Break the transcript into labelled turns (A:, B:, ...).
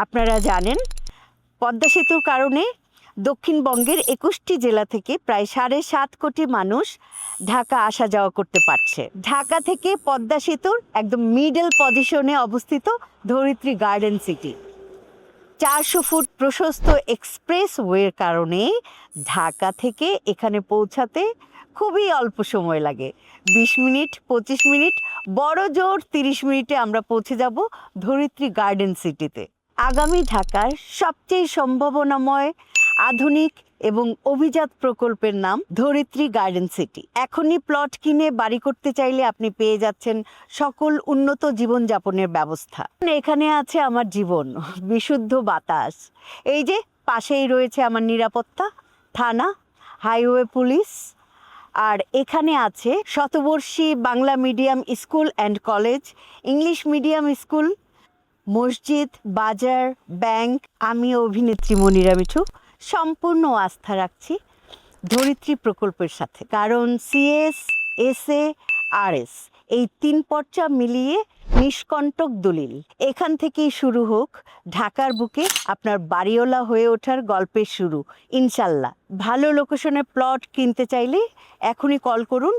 A: আপনারা জানেন পদ্মা সেতুর কারণে দক্ষিণবঙ্গের ২১টি জেলা থেকে প্রায় ৭.৫ কোটি মানুষ ঢাকা আসা যাওয়া করতে পারছে। ঢাকা থেকে পদ্মা সেতুর একদম মিডল পজিশনে অবস্থিত ধরিত্রী গার্ডেন সিটি। ৪০০ ফুট প্রশস্ত এক্সপ্রেস ওয়ের কারণে ঢাকা থেকে এখানে পৌঁছাতে খুবই অল্প সময় লাগে। ২০ মিনিট, ২৫ মিনিট, বড় জোর ৩০ মিনিটে আমরা পৌঁছে যাব ধরিত্রী গার্ডেন সিটিতে। আগামী ঢাকার সবচেয়ে সম্ভাবনাময় আধুনিক এবং অভিজাত প্রকল্পের নাম ধরিত্রী গার্ডেন সিটি। এখনই প্লট কিনে বাড়ি করতে চাইলে আপনি পেয়ে যাচ্ছেন সকল উন্নত জীবনযাপনের ব্যবস্থা। এখানে আছে আমার জীবন, বিশুদ্ধ বাতাস। এই যে পাশেই রয়েছে আমার নিরাপত্তা, থানা, হাইওয়ে পুলিশ, আর এখানে আছে শতবর্ষী Bangla medium school and college, English medium school, মসজিদ, বাজার, ব্যাংক। আমি অভিনেত্রী মনিরা মিঠু সম্পূর্ণ আস্থা রাখছি ধরিত্রী প্রকল্পের সাথে, কারণ সিএস, এসএ, আরএস এই ৩ পর্চা মিলিয়ে নিষ্কণ্টক দলিল। এখান থেকেই শুরু হোক ঢাকার বুকে আপনার বাড়িওয়ালা হয়ে ওঠার গল্পের শুরু ইনশাল্লাহ। ভালো লোকেশনে প্লট কিনতে চাইলে এখনই কল করুন।